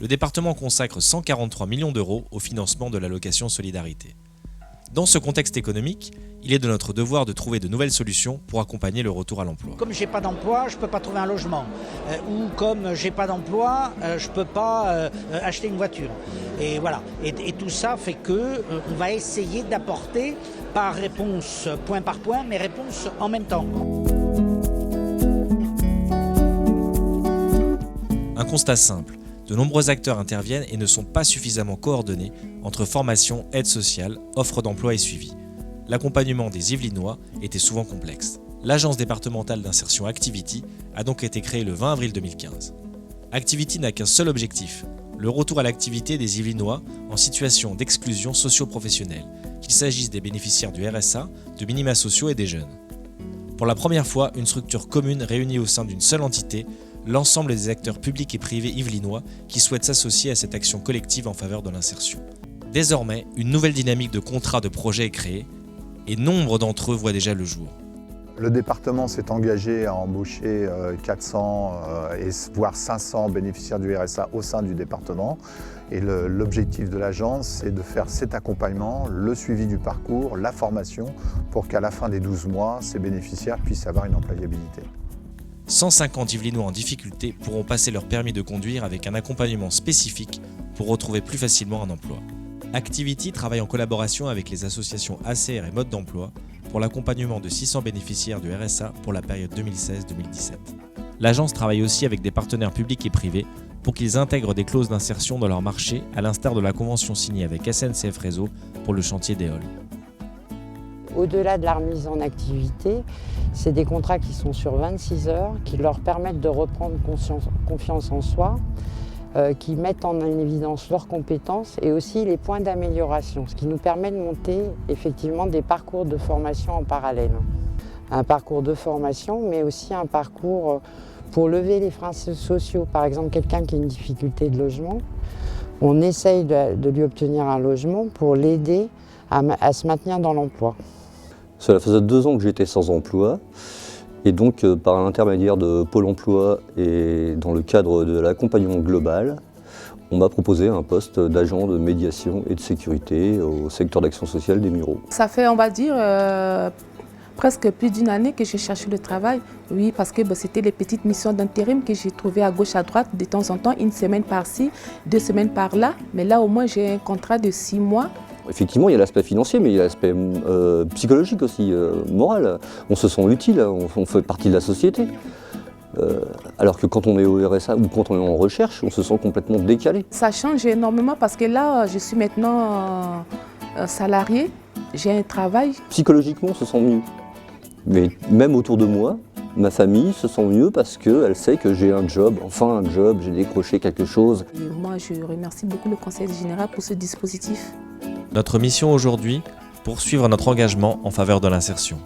le département consacre 143 millions d'euros au financement de l'allocation solidarité. Dans ce contexte économique, il est de notre devoir de trouver de nouvelles solutions pour accompagner le retour à l'emploi. Comme j'ai pas d'emploi, je peux pas trouver un logement. Ou comme j'ai pas d'emploi, je peux pas acheter une voiture. Et voilà. Et tout ça fait que on va essayer d'apporter, pas réponse point par point, mais réponse en même temps. Un constat simple. De nombreux acteurs interviennent et ne sont pas suffisamment coordonnés entre formation, aide sociale, offre d'emploi et suivi. L'accompagnement des Yvelinois était souvent complexe. L'agence départementale d'insertion Activity a donc été créée le 20 avril 2015. Activity n'a qu'un seul objectif, le retour à l'activité des Yvelinois en situation d'exclusion socio-professionnelle, qu'il s'agisse des bénéficiaires du RSA, de minima sociaux et des jeunes. Pour la première fois, une structure commune réunit au sein d'une seule entité l'ensemble des acteurs publics et privés yvelinois qui souhaitent s'associer à cette action collective en faveur de l'insertion. Désormais, une nouvelle dynamique de contrat de projet est créée et nombre d'entre eux voient déjà le jour. Le département s'est engagé à embaucher 400 voire 500 bénéficiaires du RSA au sein du département. Et l'objectif de l'agence, c'est de faire cet accompagnement, le suivi du parcours, la formation, pour qu'à la fin des 12 mois, ces bénéficiaires puissent avoir une employabilité. 150 Yvelinois en difficulté pourront passer leur permis de conduire avec un accompagnement spécifique pour retrouver plus facilement un emploi. Activity travaille en collaboration avec les associations ACR et Mode d'Emploi pour l'accompagnement de 600 bénéficiaires du RSA pour la période 2016-2017. L'agence travaille aussi avec des partenaires publics et privés pour qu'ils intègrent des clauses d'insertion dans leur marché, à l'instar de la convention signée avec SNCF Réseau pour le chantier d'Éole. Au-delà de la remise en activité, c'est des contrats qui sont sur 26 heures, qui leur permettent de reprendre confiance en soi, qui mettent en évidence leurs compétences et aussi les points d'amélioration, ce qui nous permet de monter effectivement des parcours de formation en parallèle. Un parcours de formation, mais aussi un parcours pour lever les freins sociaux. Par exemple, quelqu'un qui a une difficulté de logement, on essaye de lui obtenir un logement pour l'aider à se maintenir dans l'emploi. Cela faisait 2 ans que j'étais sans emploi et donc par l'intermédiaire de Pôle emploi et dans le cadre de l'accompagnement global, on m'a proposé un poste d'agent de médiation et de sécurité au secteur d'action sociale des Mureaux. Ça fait, on va dire, presque plus d'1 année que j'ai cherché le travail. Oui, parce que c'était les petites missions d'intérim que j'ai trouvées à gauche, à droite, de temps en temps, 1 semaine par-ci, 2 semaines par-là. Mais là, au moins, j'ai un contrat de 6 mois. Effectivement, il y a l'aspect financier, mais il y a l'aspect psychologique aussi, moral. On se sent utile, on fait partie de la société. Alors que quand on est au RSA ou quand on est en recherche, on se sent complètement décalé. Ça change énormément parce que là, je suis maintenant salarié, j'ai un travail. Psychologiquement, on se sent mieux. Mais même autour de moi, ma famille se sent mieux parce qu'elle sait que j'ai un job, enfin un job, j'ai décroché quelque chose. Et moi, je remercie beaucoup le Conseil général pour ce dispositif. Notre mission aujourd'hui, poursuivre notre engagement en faveur de l'insertion.